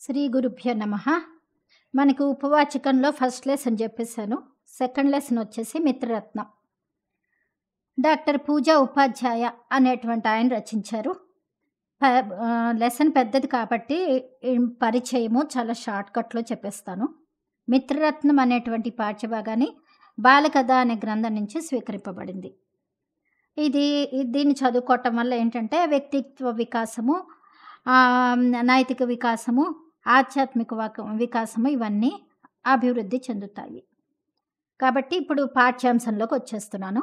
శ్రీ గురుభ్యో నమ. మనకు ఉపవాచకంలో ఫస్ట్ లెసన్ చెప్పేశాను. సెకండ్ లెసన్ వచ్చేసి మిత్రరత్నం. డాక్టర్ పూజా ఉపాధ్యాయ అనేటువంటి ఆయన రచించారు. లెసన్ పెద్దది కాబట్టి పరిచయము చాలా షార్ట్కట్లో చెప్పేస్తాను. మిత్రరత్నం అనేటువంటి పాఠ్యభాగాన్ని బాలకథ అనే గ్రంథం నుంచి స్వీకరింపబడింది. దీన్ని చదువుకోవటం వల్ల ఏంటంటే వ్యక్తిత్వ వికాసము, నైతిక వికాసము, ఆధ్యాత్మిక వికాసము ఇవన్నీ అభివృద్ధి చెందుతాయి. కాబట్టి ఇప్పుడు పాఠ్యాంశంలోకి వచ్చేస్తున్నాను.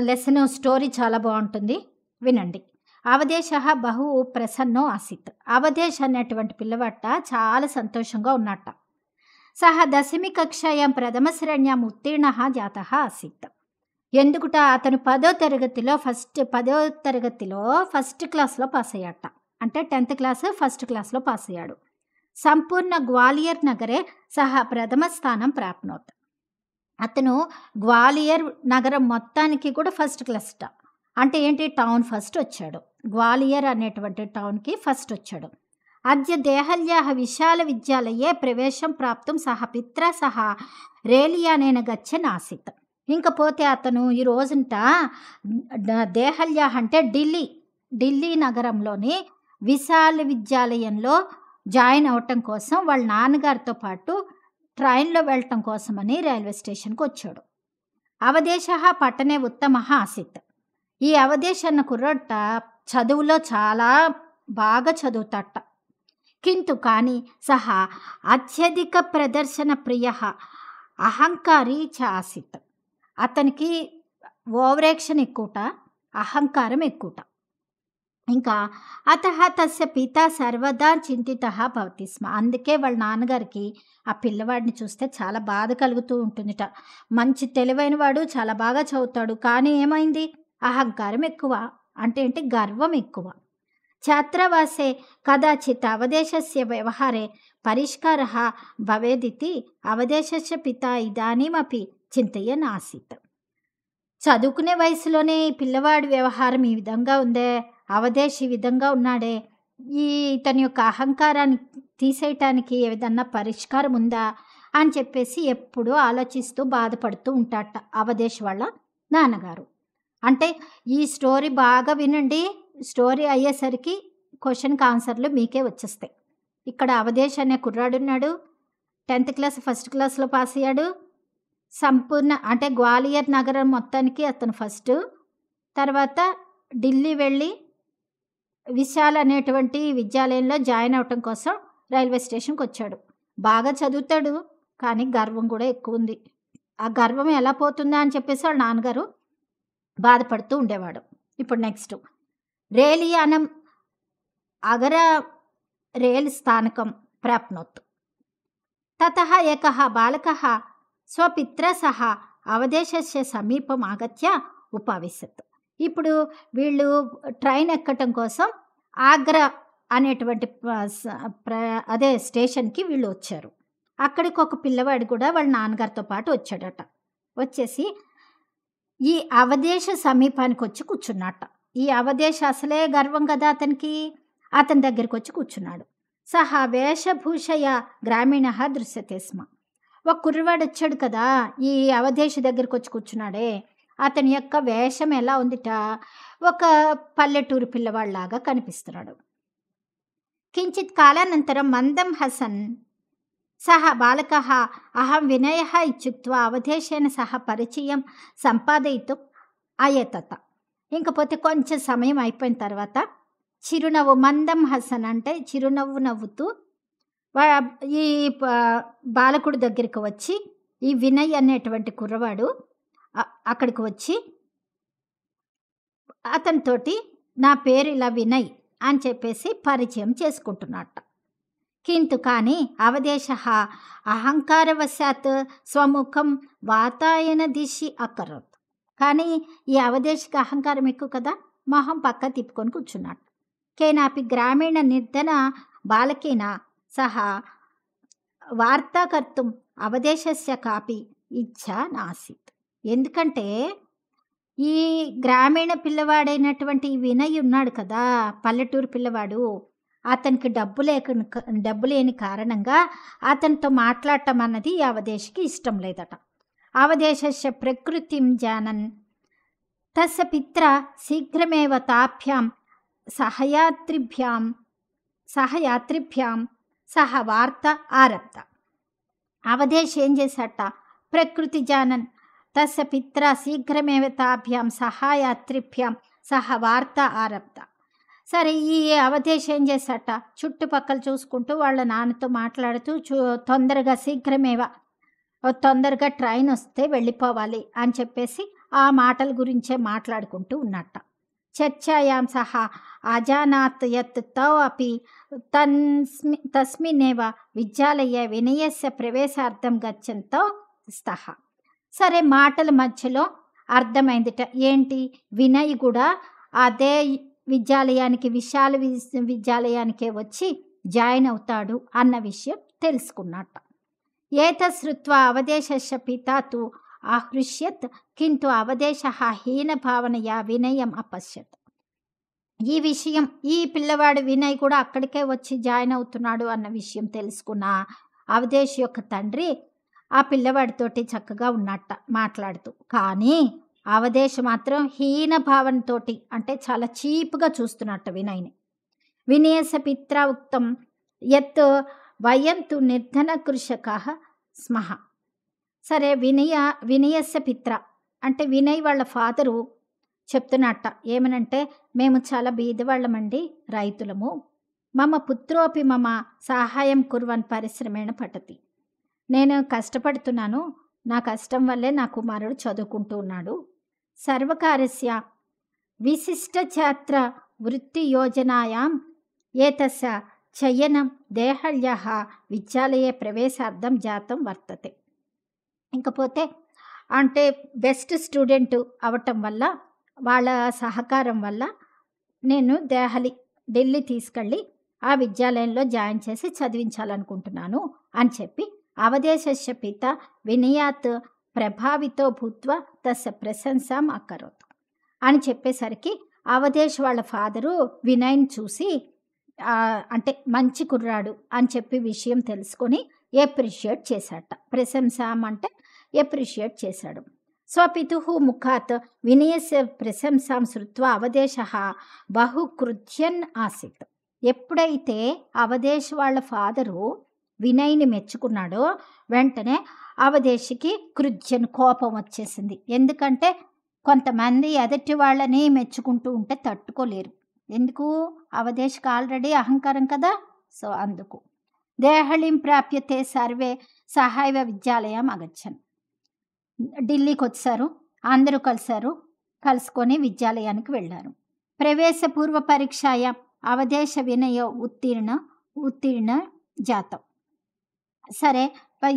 లెసన్ స్టోరీ చాలా బాగుంటుంది, వినండి. అవధేశ బహు ప్రసన్నో ఆసీత్. అవధేశ్ అనేటువంటి పిల్లవాట చాలా సంతోషంగా ఉన్నట్ట. సహ దశమి కక్షాయాం ప్రథమ శ్రేణ్యాం ఉత్తీర్ణ జాత ఆసీత్. ఎందుకుట అతను 10వ తరగతిలో ఫస్ట్ క్లాస్లో పాస్ అయ్యాట. అంటే 10th క్లాస్ ఫస్ట్ క్లాస్లో పాస్ అయ్యాడు. సంపూర్ణ గ్వాలియర్ నగరే సహ ప్రథమ స్థానం ప్రాప్నోత్. అతను గ్వాలియర్ నగరం మొత్తానికి కూడా ఫస్ట్ క్లాస్ట. అంటే ఏంటి, టౌన్ ఫస్ట్ వచ్చాడు. గ్వాలియర్ అనేటువంటి టౌన్కి ఫస్ట్ వచ్చాడు. అద్య దేహల్యా విశాల విద్యాలయే ప్రవేశం ప్రాప్తం సహ పిత్ర సహ రేలియానేన గచ్చన్ ఆసీత్. ఇంకపోతే అతను ఈ రోజుంట దేహల్యా అంటే ఢిల్లీ నగరంలోని విశాల విద్యాలయంలో జాయిన్ అవ్వటం కోసం వాళ్ళ నాన్నగారితో పాటు ట్రైన్లో వెళ్ళటం కోసమని రైల్వే స్టేషన్కి వచ్చాడు. అవధేశ పట్టణే ఉత్తమ ఆసీత్. ఈ అవధేశ్ అన్న కుర్రట చదువులో చాలా బాగా చదువుతాట. కింటు కానీ సహా అత్యధిక ప్రదర్శన ప్రియ అహంకారి చ ఆసీత్. అతనికి ఓవరేక్షన్ ఎక్కువట, అహంకారం ఎక్కువట. ఇంకా తస్య పిత సర్వదా చింతిత భవతి స్మ. అందుకే వాళ్ళ నాన్నగారికి ఆ పిల్లవాడిని చూస్తే చాలా బాధ కలుగుతూ ఉంటుందిట. మంచి తెలివైన వాడు, చాలా బాగా చదువుతాడు, కానీ ఏమైంది, అహంకారం ఎక్కువ. అంటే ఏంటి, గర్వం ఎక్కువ. ఛాత్రావాసే కదాచిత్ అవధేశస్య వ్యవహారే పరిష్కార భవేదితి అవధేశస్య పిత ఇదానీమపి చింతయన్ ఆసీత్. చదువుకునే వయసులోనే ఈ పిల్లవాడి వ్యవహారం ఈ విధంగా ఉందే, అవధేశ్ ఈ విధంగా ఉన్నాడే, ఇతని యొక్క అహంకారాన్ని తీసేయటానికి ఏదన్నా పరిష్కారం ఉందా అని చెప్పేసి ఎప్పుడూ ఆలోచిస్తూ బాధపడుతూ ఉంటాట అవధేశ్ వాళ్ళ నాన్నగారు. అంటే ఈ స్టోరీ బాగా వినండి. స్టోరీ అయ్యేసరికి క్వశ్చన్కి ఆన్సర్లు మీకే వచ్చేస్తాయి. ఇక్కడ అవధేశ్ అనే కుర్రాడున్నాడు, 10th క్లాస్ ఫస్ట్ క్లాస్లో పాస్ అయ్యాడు. సంపూర్ణ అంటే గ్వాలియర్ నగరం మొత్తానికి అతను ఫస్ట్. తర్వాత ఢిల్లీ వెళ్ళి విశాల్ అనేటువంటి విద్యాలయంలో జాయిన్ అవటం కోసం రైల్వే స్టేషన్కి వచ్చాడు. బాగా చదువుతాడు, కానీ గర్వం కూడా ఎక్కువ ఉంది. ఆ గర్వం ఎలా పోతుందా అని చెప్పేసి వాళ్ళ నాన్నగారు బాధపడుతూ ఉండేవాడు. ఇప్పుడు నెక్స్ట్, రేలియానం అగర రేల్ స్థానకం ప్రాప్నోత్. తతః ఏకః బాలకः స్వపిత్ర సహ అవధేశస్య సమీపం ఆగత్య ఉపావిశత్. ఇప్పుడు వీళ్ళు ట్రైన్ ఎక్కటం కోసం ఆగ్రా అనేటువంటి అదే స్టేషన్కి వీళ్ళు వచ్చారు. అక్కడికి ఒక పిల్లవాడు కూడా వాళ్ళ నాన్నగారితో పాటు వచ్చాడట. వచ్చేసి ఈ అవధేశ సమీపానికి వచ్చి కూర్చున్నట్ట. ఈ అవధేశ అసలే గర్వం కదా అతనికి, అతని దగ్గరికి వచ్చి కూర్చున్నాడు. సహా వేషభూషయ గ్రామీణ దృశ్యతే స్మ. ఒక కుర్రవాడు వచ్చాడు కదా, ఈ అవధేశ దగ్గరికి వచ్చి కూర్చున్నాడే, అతని యొక్క వేషం ఎలా ఉందిట, ఒక పల్లెటూరు పిల్లవాళ్ళలాగా కనిపిస్తున్నాడు. కించిత్ కాలానంతరం మందం హసన్ సహ బాలకः అహం వినయః ఇత్యుక్త్వా అవధేశేన సహ పరిచయం సంపాదయితుం అయతత. ఇంకపోతే కొంచెం సమయం అయిపోయిన తర్వాత చిరునవ్వు, మందం హసన్ అంటే చిరునవ్వు నవ్వుతూ ఈ బాలకుడి దగ్గరికి వచ్చి, ఈ వినయ్ అనేటువంటి కుర్రవాడు అక్కడికి వచ్చి అతనితోటి నా పేరు ఇలా వినయ్ అని చెప్పేసి పరిచయం చేసుకుంటున్నట్ట. కింటు కానీ అవధేశ అహంకారవశాత్ స్వముఖం వాతాయన దిశి అకరోత్. కానీ ఈ అవధేశకి అహంకారం ఎక్కువ కదా, మొహం పక్క తిప్పుకొని కూర్చున్నాడు. కేనాపి గ్రామీణ నిర్ధన బాలకేన సహ వార్తాకర్తుం అవధేశస్య కాపి ఇచ్ఛా నాసీత్. ఎందుకంటే ఈ గ్రామీణ పిల్లవాడైనటువంటి ఈ వినయ్ ఉన్నాడు కదా, పల్లెటూరు పిల్లవాడు, అతనికి డబ్బు లేని కారణంగా అతనితో మాట్లాడటం అన్నది ఈ అవధేశకి ఇష్టం లేదట. అవధేశస్య ప్రకృతిం జానన్ తస్య పిత్ర శీఘ్రమేవ తాభ్యాం సహయాత్రిభ్యాం సహ వార్త ఆరబ్ధ. అవధేశ్ ఏం చేశాట, ప్రకృతి జానన్ తస్య పిత్ర శీఘ్రమేవ తాభ్యాం సహాయాత్రిభ్యాం సహ వార్త ఆరబ్ధ. సరే, ఈ అవధేశ్ ఏం చేశాట, చుట్టుపక్కల చూసుకుంటూ వాళ్ళ నాన్నతో మాట్లాడుతూ తొందరగా ట్రైన్ వస్తే వెళ్ళిపోవాలి అని చెప్పేసి ఆ మాటల గురించే మాట్లాడుకుంటూ ఉన్నట్ట. చర్చాయాం సహా అజానాత్ యత్ తౌ అపి తస్మిన్నేవ విద్యాలయ వినయస్య ప్రవేశార్థం గచ్చంతో స్తః. సరే, మాటల మధ్యలో అర్థమైందిట, ఏంటి, వినయ్ కూడా అదే విద్యాలయానికి, విశాల విద్యాలయానికే వచ్చి జాయిన్ అవుతాడు అన్న విషయం తెలుసుకున్నట్ట. ఏతశ్రుత్వా అవధేశస్య పితా తు ఆహృష్యత్ కింటు అవధేశః హీనభావనయా వినయం అపశ్యత్. ఈ విషయం, ఈ పిల్లవాడు వినయ్ కూడా అక్కడికే వచ్చి జాయిన్ అవుతున్నాడు అన్న విషయం తెలుసుకున్న అవధేశ్ యొక్క తండ్రి ఆ పిల్లవాడితోటి చక్కగా ఉన్నట్ట మాట్లాడుతూ. కానీ అవధేశ్ మాత్రం హీన భావనతోటి, అంటే చాలా చీప్గా చూస్తున్నట్ట వినయ్ని. వినయస్య పిత్ర ఉక్తం యత్ వయం తు నిర్ధన కృషకాః స్మః. సరే, వినయస్య పిత్ర అంటే వినయ్ వాళ్ళ ఫాదరు చెప్తున్నట్ట, ఏమనంటే, మేము చాలా బీదవాళ్ళమండి, రైతులము. మమ పుత్రోపి మమ సహాయం కుర్వన్ పరిశ్రమేణ పఠతి. నేను కష్టపడుతున్నాను, నా కష్టం వల్లే నా కుమారుడు చదువుకుంటూ ఉన్నాడు. సర్వకారస్య విశిష్ట ఛాత్ర వృత్తి యోజనాయాం ఏతస్య చయనం దేహళ్యః విద్యాలయే ప్రవేశార్థం జాతం వర్తతే. ఇంకపోతే అంటే బెస్ట్ స్టూడెంట్ అవటం వల్ల, వాళ్ళ సహకారం వల్ల నేను ఢిల్లీ తీసుకెళ్ళి ఆ విద్యాలయంలో జాయిన్ చేసి చదివించాలనుకుంటున్నాను అని చెప్పి అవధేశస్య పిత వినయాత్ ప్రభావితో భూత్వా తస్య ప్రశంసాం అకరోత్ అని చెప్పేసరికి అవధేశ్ వాళ్ళ ఫాదరు వినయ్ని చూసి అంటే మంచి కుర్రాడు అని చెప్పి విషయం తెలుసుకొని ఎప్రిషియేట్ చేశాట. ప్రశంసాం అంటే ఎప్రిషియేట్ చేశాడు. స్వపితుః ముఖాత్ వినయస్య ప్రశంసాం శ్రుత్వా అవధేశః బహు కృధ్యన్ ఆసిత్. ఎప్పుడైతే అవధేశ్ వాళ్ళ ఫాదరు వినయ్ని మెచ్చుకున్నాడో వెంటనే అవధేశ్కి కృధ్యన్, కోపం వచ్చేసింది. ఎందుకంటే కొంతమంది ఎదుటి వాళ్ళని మెచ్చుకుంటూ ఉంటే తట్టుకోలేరు. ఎందుకు, అవధేశ్కి ఆల్రెడీ అహంకారం కదా, సో అందుకు. దేహళిం ప్రాప్యతే సర్వే సహైవ విద్యాలయం అగచ్చన్. ఢిల్లీకి వచ్చారు, అందరూ కలుసుకొని విద్యాలయానికి వెళ్ళారు. ప్రవేశ పూర్వ పరీక్షాయ అవధేశ వినయ ఉత్తీర్ణ జాతం. సరే,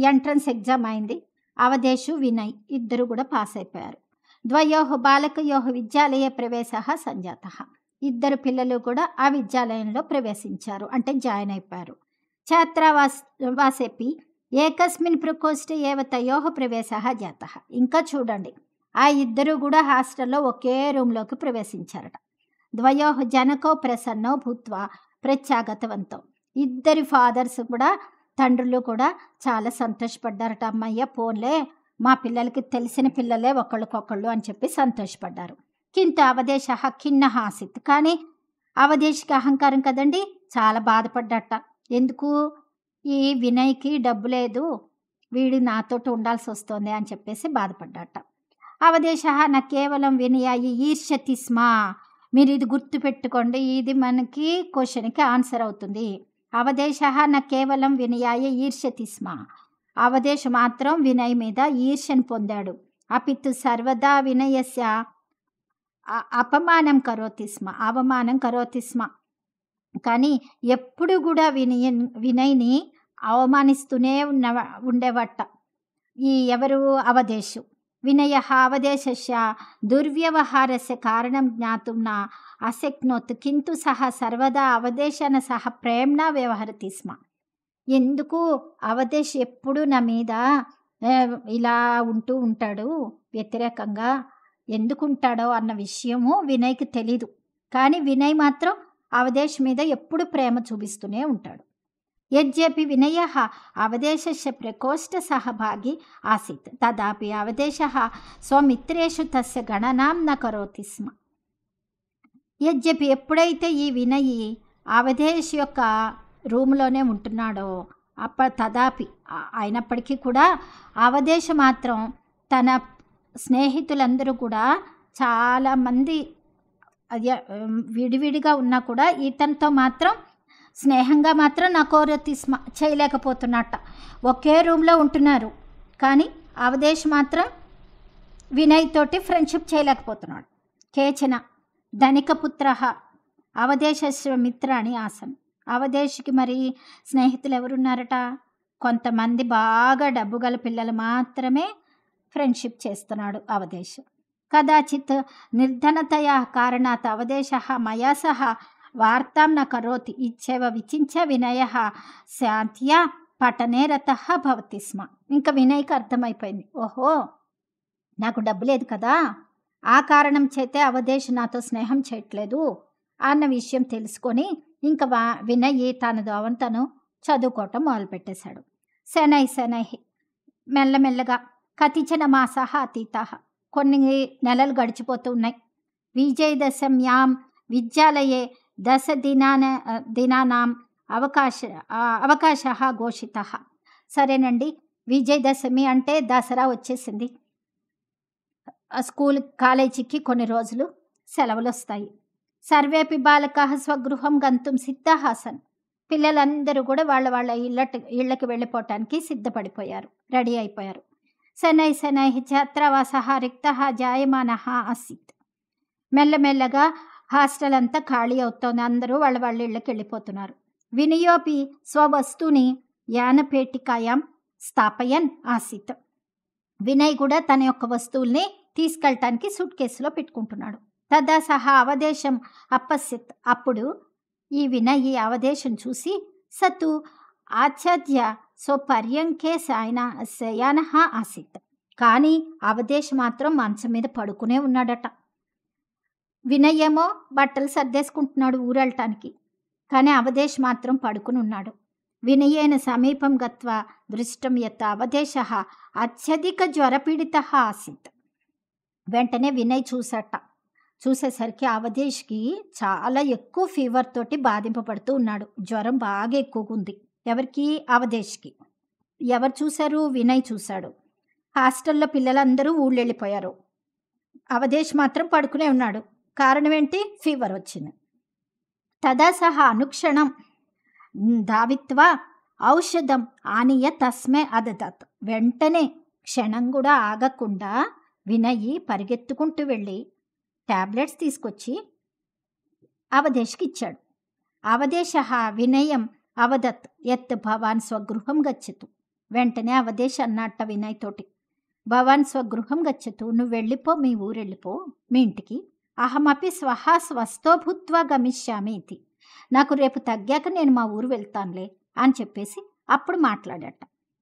ఎంట్రన్స్ ఎగ్జామ్ అయింది. అవధేశు వినయ్ ఇద్దరు కూడా పాస్ అయిపోయారు. ద్వయోః బాలకయోః విద్యాలయ ప్రవేశః సంజాతః. ఇద్దరు పిల్లలు కూడా ఆ విద్యాలయంలో ప్రవేశించారు, అంటే జాయిన్ అయిపోయారు. ఛాత్రావాసేపి ఏకస్మిన్ ప్రకోష్ఠే ఏవ తయోః ప్రవేశః జాతః. ఇంకా చూడండి, ఆ ఇద్దరు కూడా హాస్టల్లో ఒకే రూమ్లోకి ప్రవేశించారట. ద్వయోః జనకో ప్రసన్నో భూత్వా ప్రత్యాగతవంతో. ఇద్దరి ఫాదర్స్ కూడా, తండ్రులు కూడా చాలా సంతోషపడ్డారట. అమ్మయ్య, పోన్లే, మా పిల్లలకి తెలిసిన పిల్లలే ఒకళ్ళకొకళ్ళు అని చెప్పి సంతోషపడ్డారు. కింద అవధేశః ఖిన్నః ఆసిత్. కానీ అవధేశ్కి అహంకారం కదండి, చాలా బాధపడ్డట. ఎందుకు, ఈ వినయ్కి డబ్బు లేదు, వీడు నాతోటి ఉండాల్సి వస్తుంది అని చెప్పేసి బాధపడ్డట. అవధేశః నా కేవలం వినయాయి ఈర్ష్యతి స్మ. మీరు ఇది గుర్తుపెట్టుకోండి, ఇది మనకి క్వశ్చన్కి ఆన్సర్ అవుతుంది. అవధేశః నా కేవలం వినయాయ ఈర్ష్యతి స్మ. అవధేశ్ మాత్రం వినయ్ మీద ఈర్ష్యను పొందాడు. అపితు సర్వదా వినయస్య అవమానం కరోతి స్మ. కానీ ఎప్పుడు కూడా వినయ్ని అవమానిస్తూనే ఉండేవట ఎవరు, అవధేశు. వినయః అవధేశస్య దుర్వ్యవహారస్య కారణం జ్ఞాతుం న అశక్నోత్ కింటు సహ సర్వదా అవధేశన సహ ప్రేమ్నా వ్యవహరతి స్మ. ఎందుకు అవధేశ్ ఎప్పుడు నా మీద ఇలా ఉంటూ ఉంటాడు, వ్యతిరేకంగా ఎందుకుంటాడో అన్న విషయము వినయ్కి తెలీదు. కానీ వినయ్ మాత్రం అవధేష్ మీద ఎప్పుడు ప్రేమ చూపిస్తూనే ఉంటాడు. యద్యపి వినయः అవధేశస్య ప్రకోష్ఠసహభాगी ఆసీత్ తదాపి అవధేశः స్వమిత్రేషు తస్య గణనాం న కరోతి స్మ. యద్యపి ఎప్పుడైతే ఈ వినయి అవధేష్ యొక్క రూమ్లోనే ఉంటున్నాడో తదాపి అయినప్పటికీ కూడా అవధేష్ మాత్రం తన స్నేహితులందరూ కూడా చాలామంది విడివిడిగా ఉన్నా కూడా ఇతనితో మాత్రం స్నేహంగా మాత్రం నకోరతి స్మ చేయలేకపోతున్నట్ట. ఒకే రూమ్లో ఉంటున్నారు కానీ అవధేష్ మాత్రం వినయ్ తోటి ఫ్రెండ్షిప్ చేయలేకపోతున్నాడు. కేచన ధనికపుత్ర అవధేశస్య మిత్రాణి ఆసన్. అవధేష్కి మరి స్నేహితులు ఎవరున్నారట? కొంతమంది బాగా డబ్బు గల పిల్లలు మాత్రమే ఫ్రెండ్షిప్ చేస్తున్నాడు అవధేష్. కదాచిత్ నిర్ధనతయా కారణాత్ అవధేశः మయా సహ వార్తాం న కరోతి ఇచ్చేవ విచించ వినయः శాంత్యా పఠనే రతః భవతి స్మ. ఇంకా వినయ్కి అర్థమైపోయింది, ఓహో నాకు డబ్బు లేదు కదా, ఆ కారణం చేతే అవధేష్ నాతో స్నేహం చేయట్లేదు అన్న విషయం తెలుసుకొని ఇంకా వినయ్ తన దోవను తను చదువుకోవటం మొదలుపెట్టేశాడు. శనై శనై మెల్లమెల్లగా కతిచన మాసాహ అతీతాహ కొన్ని నెలలు గడిచిపోతూ ఉన్నాయి. విజయదశమ్యాం విద్యాలయే 10 దినానాం అవకాశ ఘోషిత. సరేనండి, విజయదశమి అంటే దసరా వచ్చేసింది. స్కూల్ కాలేజీకి కొన్ని రోజులు సెలవులు వస్తాయి. సర్వేపి బాలకాః స్వగృహం గంతుం సిద్ధహాసన్. పిల్లలందరూ కూడా వాళ్ళ ఇళ్ళకి వెళ్ళిపోవటానికి సిద్ధపడిపోయారు, రెడీ అయిపోయారు. శనై శనై ఛాత్రావాసః రిక్తః జాయమానః ఆసీత్. మెల్లమెల్లగా హాస్టల్ అంతా ఖాళీ అవుతోంది, అందరూ వాళ్ళ ఇళ్ళకి వెళ్ళిపోతున్నారు. వినయోపి స్వవస్తుని యానపేటికాయాం స్థాపయన్ ఆసీత్. వినయ్ కూడా తన యొక్క వస్తువుల్ని తీసుకెళ్ళటానికి సూట్ కేసులో పెట్టుకుంటున్నాడు. తదా సహా అవధేశం అపశ్యత్. అప్పుడు ఈ వినయ్ అవధేశం చూసి సతు ఆచ్ఛాద్య స్వపర్యంకే శయాన ఆసీత్. కానీ అవధేశ్ మాత్రం మంచం మీద పడుకునే ఉన్నాడట. వినయ్ ఏమో బట్టలు సర్దేసుకుంటున్నాడు ఊరెళ్ళటానికి, కానీ అవధేశ్ మాత్రం పడుకుని ఉన్నాడు. వినయేన సమీపం గత్వా దృష్టం యత్ అవధేశः అత్యధిక జ్వరపీడితః ఆసీత్. వెంటనే వినయ్ చూసేసరికి అవధేష్కి చాలా ఎక్కువ ఫీవర్ తోటి బాధింపబడుతూ ఉన్నాడు. జ్వరం బాగా ఎక్కువగా ఉంది. ఎవరికి? అవధేష్కి. ఎవరు చూశారు? వినయ్ చూశాడు. హాస్టల్లో పిల్లలందరూ ఊళ్ళు వెళ్ళిపోయారు, అవధేష్ మాత్రం పడుకునే ఉన్నాడు. కారణం ఏంటి? ఫీవర్ వచ్చింది. తదా సహా అనుక్షణం ధావిత్వా ఔషధం ఆనీయ తస్మే అదదత్. వెంటనే క్షణం కూడా ఆగకుండా వినయ్ పరిగెత్తుకుంటూ వెళ్ళి ట్యాబ్లెట్స్ తీసుకొచ్చి అవధేష్కి ఇచ్చాడు. అవధేశः వినయం అవదత్ యత్ భవాన్ స్వగృహం గచ్చతు. వెంటనే అవధేష్ అన్నట్ట వినయ్ తోటి, భవాన్ స్వగృహం గచ్చతు, నువ్వు వెళ్ళిపో, మీ ఊరు వెళ్ళిపో, మీ ఇంటికి. అహమపి స్వస్థో భూత్వా గమిష్యామి ఇది. నాకు రేపు తగ్గాక నేను మా ఊరు వెళ్తానులే అని చెప్పేసి అప్పుడు మాట్లాడట.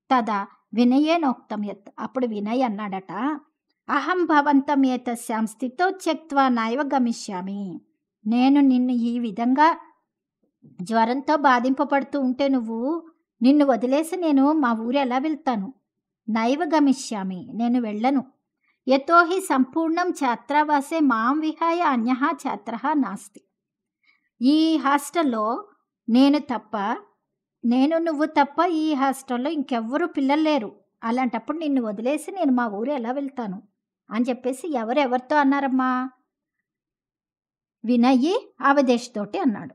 తదా వినయేనోక్తం యత్. అప్పుడు వినయ్ అన్నాడట, అహం భవంతం ఏతస్యాం స్థితో త్యక్త్వా నైవ గమిష్యామి. నేను నిన్ను ఈ విధంగా జ్వరంతో బాధింపబడుతూ ఉంటే నిన్ను వదిలేసి నేను మా ఊరు ఎలా వెళ్తాను? నైవ గమిష్యామి, నేను వెళ్ళను. యతోహి సంపూర్ణం ఛాత్రావాసే మాం విహాయ అన్యః ఛాత్రః నాస్తి. ఈ హాస్టల్లో నువ్వు తప్ప ఈ హాస్టల్లో ఇంకెవ్వరూ పిల్లలు లేరు. అలాంటప్పుడు నిన్ను వదిలేసి నేను మా ఊరు ఎలా వెళ్తాను అని చెప్పేసి ఎవరెవరితో అన్నారమ్మా? వినయ్ అవధేష్ తోటి అన్నాడు.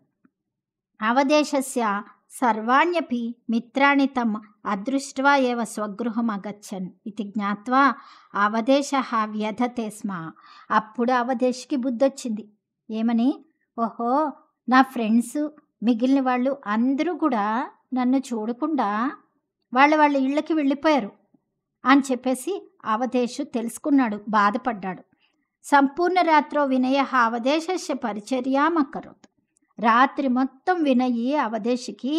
అవధేశస్య సర్వాణ్యపి మిత్రాణి తమ్ అదృష్ట్వా ఏవ స్వగృహం అగచ్చన్ ఇది జ్ఞాత్వా అవధేశः వ్యధతే స్మ. అప్పుడు అవధేష్కి బుద్ధొచ్చింది. ఏమని? ఓహో, నా ఫ్రెండ్స్ మిగిలిన వాళ్ళు అందరూ కూడా నన్ను చూడకుండా వాళ్ళ ఇళ్ళకి వెళ్ళిపోయారు అని చెప్పేసి అవధేష్ తెలుసుకున్నాడు, బాధపడ్డాడు. సంపూర్ణ రాత్రో వినయః అవధేశస్య పరిచర్యాం అకరోత్. రాత్రి మొత్తం వినయ్ అవధేష్కి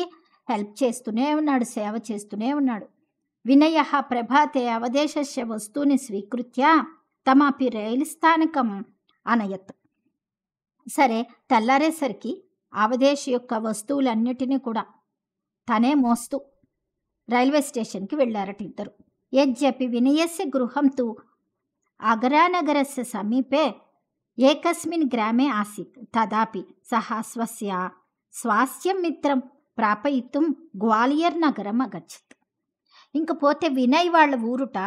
హెల్ప్ చేస్తూనే ఉన్నాడు, సేవ చేస్తూనే ఉన్నాడు. వినయః ప్రభాతే అవధేశస్య వస్తూని స్వీకృత్య తమపి రైలు స్థానకం అనయత్. సరే, తెల్లారేసరికి అవధేష్ యొక్క వస్తువులన్నిటినీ కూడా తనే మోస్తూ రైల్వే స్టేషన్కి వెళ్ళారట ఇద్దరు. యద్యపి వినయస్య గృహం తు అగరానగరస్య సమీపే ఏకస్మిన్ గ్రామే ఆసీత్ తదాపి సహ స్వస్య స్వాస్థ్యం మిత్రం ప్రాపయితుం గ్వాలియర్ నగరం అగచ్చత్. ఇంకపోతే వినయ్ వాళ్ళ ఊరుట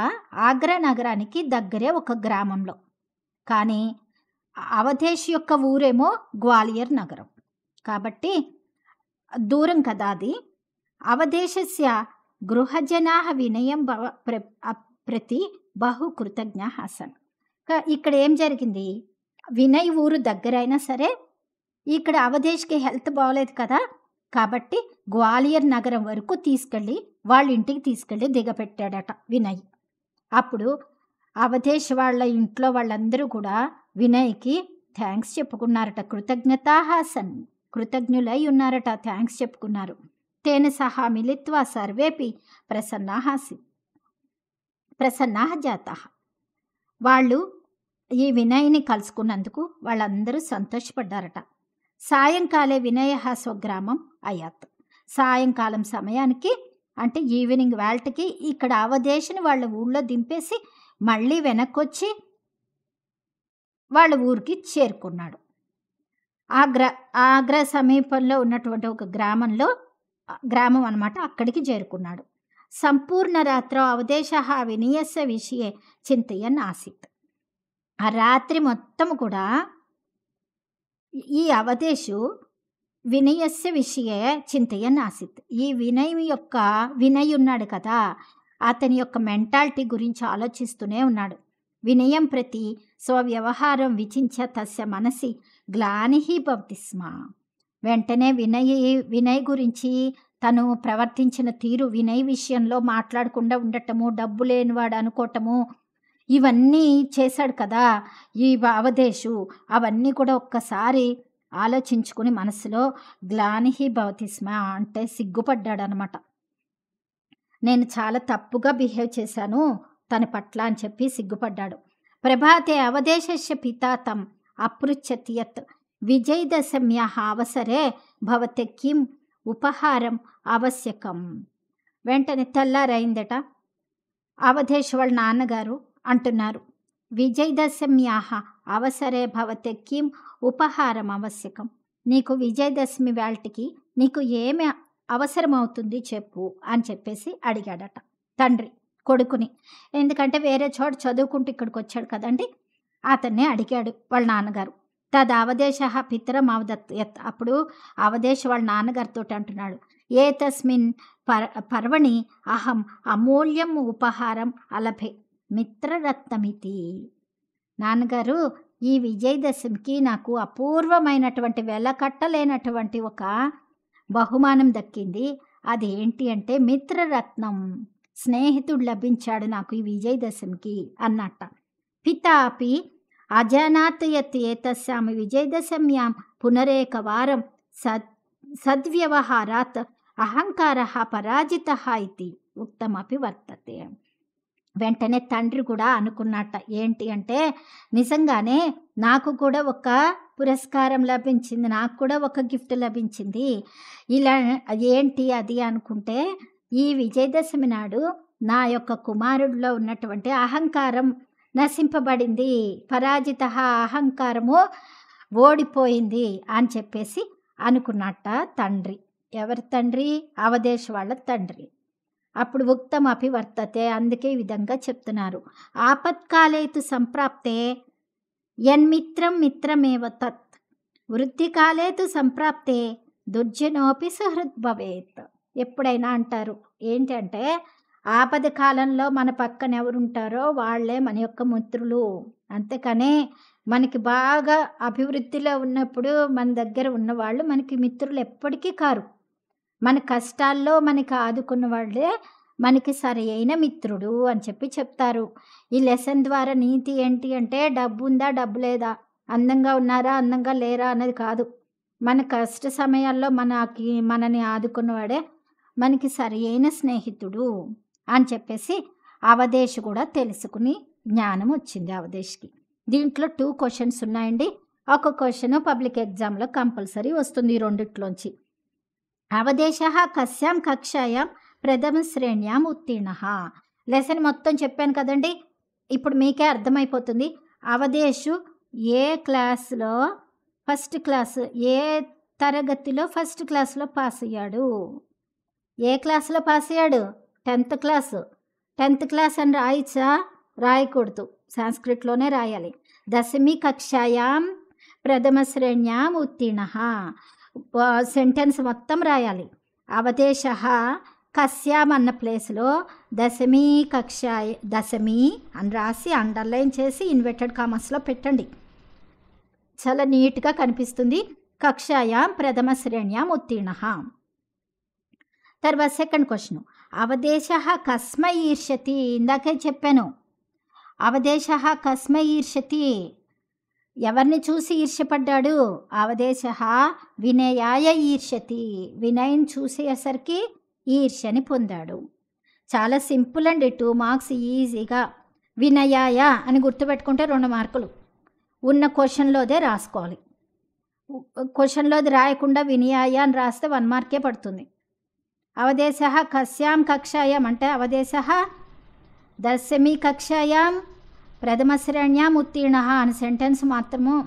ఆగ్రా నగరానికి దగ్గరే ఒక గ్రామంలో, కానీ అవధేష్ యొక్క ఊరేమో గ్వాలియర్ నగరం కాబట్టి దూరం కదా అది. అవధేశస్య గృహజనా వినయం ప్రతి బహు కృతజ్ఞ ఆసన్. ఇక్కడ ఏం జరిగింది, వినయ్ ఊరు దగ్గర అయినా సరే ఇక్కడ అవధేష్కి హెల్త్ బాగోలేదు కదా, కాబట్టి గ్వాలియర్ నగరం వరకు తీసుకెళ్ళి వాళ్ళ ఇంటికి తీసుకెళ్ళి దిగపెట్టాడట వినయ్. అప్పుడు అవధేష్ వాళ్ళ ఇంట్లో వాళ్ళందరూ కూడా వినయ్కి థ్యాంక్స్ చెప్పుకున్నారట. కృతజ్ఞతాహాసన్, కృతజ్ఞులై ఉన్నారట, థ్యాంక్స్ చెప్పుకున్నారు. తేన సహా మిలిత్వా సర్వేపి ప్రసన్నాః జాతాః. వాళ్ళు ఈ వినయ్ని కలుసుకున్నందుకు వాళ్ళందరూ సంతోషపడ్డారట. సాయంకాలే వినయ స్వగ్రామం అయాత్. సాయంకాలం సమయానికి అంటే ఈవినింగ్ వేళకి ఇక్కడ అవధేష్ని వాళ్ళ ఊళ్ళో దింపేసి మళ్ళీ వెనక్కొచ్చి వాళ్ళ ఊరికి చేరుకున్నాడు. ఆగ్రా సమీపంలో ఉన్నటువంటి ఒక గ్రామం అన్నమాట, అక్కడికి చేరుకున్నాడు. సంపూర్ణ రాత్రో అవధేశ వినయస్య విషయే చింతయన్ ఆసీత్. ఆ రాత్రి మొత్తం కూడా ఈ అవధేషు వినయస్య విషయే చింతయన్ ఆసీత్. ఈ వినయ్ ఉన్నాడు కదా, అతని యొక్క మెంటాలిటీ గురించి ఆలోచిస్తూనే ఉన్నాడు. వినయం ప్రతి స్వవ్యవహారం విచించ తస్య మనసి గ్లానిహి భవతి స్మ. వెంటనే వినయ్ గురించి తను ప్రవర్తించిన తీరు, వినయ్ విషయంలో మాట్లాడకుండా ఉండటము, డబ్బు లేనివాడు అనుకోవటము, ఇవన్నీ చేశాడు కదా ఈ అవధేషు. అవన్నీ కూడా ఒక్కసారి ఆలోచించుకుని మనసులో గ్లానిహి భవతి స్మ అంటే సిగ్గుపడ్డాడు అనమాట. నేను చాలా తప్పుగా బిహేవ్ చేశాను తన పట్ల అని చెప్పి సిగ్గుపడ్డాడు. ప్రభాతే అవధేశస్య పితా తం అపృచ్చత్ యత్ విజయదశమ్యాః అవసరే భవతే కిం ఉపహారం ఆవశ్యకం. వెంటనే తెల్లారైందట. అవధేష్ వాళ్ళ నాన్నగారు అంటున్నారు, విజయదశమ్యాః అవసరే భవతే కిం ఉపహారం ఆవశ్యకం. నీకు విజయదశమి వేళటికి నీకు ఏమి అవసరమవుతుంది చెప్పు అని చెప్పేసి అడిగాడట తండ్రి కొడుకుని. ఎందుకంటే వేరే చోట చదువుకుంటూ ఇక్కడికి వచ్చాడు కదండి, అతన్నే అడిగాడు వాళ్ళ నాన్నగారు. తదవధేశ పితరం అవదత్. అప్పుడు అవధేశ్ వాళ్ళ నాన్నగారితో అంటున్నాడు, ఏ తస్మిన్ పర్వణి అహం అమూల్యం ఉపహారం అలభే మిత్రరత్నమితి. నాన్నగారు, ఈ విజయదశమికి నాకు అపూర్వమైనటువంటి వెలకట్టలేనటువంటి ఒక బహుమానం దక్కింది. అదేంటి అంటే మిత్రరత్నం, స్నేహితుడు లభించాడు నాకు ఈ విజయదశమికి అన్నట్ట. పితాపి అజానాత్ యత్ ఏతస్యాం విజయదశమ్యాం పునరేకవారం సద్వ్యవహారాత్ అహంకారః పరాజితః ఇతి ఉక్తమపి వర్తతే. వెంటనే తండ్రి కూడా అనుకున్నట్ట, ఏంటి అంటే నిజంగానే నాకు కూడా ఒక పురస్కారం లభించింది, నాకు కూడా ఒక గిఫ్ట్ లభించింది. ఇలా ఏంటి అది అనుకుంటే, ఈ విజయదశమి నాడు నా యొక్క కుమారుడిలో ఉన్నటువంటి అహంకారం నశింపబడింది, పరాజిత అహంకారము ఓడిపోయింది అని చెప్పేసి అనుకున్నట్ట తండ్రి. ఎవరి తండ్రి? అవధేష్ వాళ్ళ తండ్రి. అప్పుడు ఉక్తం అపి వర్తతే, అందుకే ఈ విధంగా చెప్తున్నారు. ఆపత్కాలేతు సంప్రాప్తే యన్మిత్రం మిత్రమేవ తత్ వృద్ధికాలేతు సంప్రాప్తే దుర్జనోపి సుహృద్ భవేత్. ఎప్పుడైనా అంటారు ఏంటంటే, ఆపద కాలంలో మన పక్కన ఎవరుంటారో వాళ్ళే మన యొక్క మిత్రులు. అంతేకానే మనకి బాగా అభివృద్ధిలో ఉన్నప్పుడు మన దగ్గర ఉన్నవాళ్ళు మనకి మిత్రులు ఎప్పటికీ కారు. మన కష్టాల్లో మనకి ఆదుకున్న వాళ్ళే మనకి సరైన మిత్రుడు అని చెప్పి చెప్తారు. ఈ లెసన్ ద్వారా నీతి ఏంటి అంటే, డబ్బు ఉందా డబ్బు లేదా, అందంగా ఉన్నారా అందంగా లేరా అన్నది కాదు. మన కష్ట సమయాల్లో మనని ఆదుకున్నవాడే మనకి సరైన స్నేహితుడు అని చెప్పేసి అవధేష్ కూడా తెలుసుకుని జ్ఞానం వచ్చింది అవధేష్కి. దీంట్లో 2 క్వశ్చన్స్ ఉన్నాయండి. ఒక క్వశ్చన్ పబ్లిక్ ఎగ్జామ్‌లో కంపల్సరీ వస్తుంది ఈ రెండిట్లోంచి. అవదేశः కస్యాం కక్షాయాం ప్రథమ శ్రేణ్యాం ఉత్తీర్ణః. లెసన్ మొత్తం చెప్పాను కదండీ! ఇప్పుడు మీకే అర్థమైపోతుంది. అవధేషు ఏ క్లాస్‌లో ఫస్ట్ క్లాస్, ఏ తరగతిలో ఫస్ట్ క్లాస్‌లో పాస్ అయ్యాడు. ఏ క్లాస్‌లో పాస్ అయ్యాడు? 10th class. 10th క్లాస్ అని రాయొచ్చా? రాయకూడదు. సాంస్క్రిట్‌లోనే రాయాలి. దశమి కక్షాయాం ప్రథమ శ్రేణ్యాం ఉత్తీర్ణః. సెంటెన్స్ మొత్తం రాయాలి. అవదేశः కస్యాం అన్న ప్లేస్‌లో దశమి దశమి అని రాసి అండర్‌లైన్ చేసి ఇన్వర్టెడ్ కామర్స్‌లో పెట్టండి. చాలా నీట్‌గా కనిపిస్తుంది. కక్షాయాం ప్రథమ శ్రేణ్యాం ఉత్తీర్ణః. తర్వాత సెకండ్ క్వశ్చన్. అవదేశः కస్మై ఈర్ష్యతి. ఇందాకే చెప్పాను. అవదేశः కస్మై ఈర్ష్యతి. ఎవరిని చూసి ఈర్ష్యపడ్డాడు? అవదేశः వినయాయ ఈర్ష్యతి. వినయ్‌ని చూసేసరికి ఈర్ష్యని పొందాడు. చాలా సింపుల్ అండి. 2 మార్క్స్ ఈజీగా. వినయాయ అని గుర్తుపెట్టుకుంటే 2 మార్కులు. ఉన్న క్వశ్చన్‌లోదే రాసుకోవాలి. క్వశ్చన్‌లోది రాయకుండా వినయాయ అని రాస్తే 1 మార్కే పడుతుంది. అవదేశः కస్యాం కక్షాయాం అంటే అవదేశः దశమి కక్షాయాం ప్రథమ శ్రేణ్యాం ఉత్తీర్ణః అని సెంటెన్స్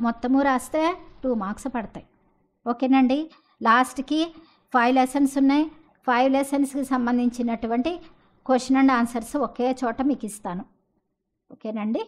మొత్తము రాస్తే 2 మార్క్స్ పడతాయి. ఓకేనండి. లాస్ట్‌కి 5 లెసన్స్ ఉన్నాయి. 5 లెసన్స్‌కి సంబంధించినటువంటి క్వశ్చన్ అండ్ ఆన్సర్స్ ఒకే చోట మీకు ఇస్తాను. ఓకేనండి.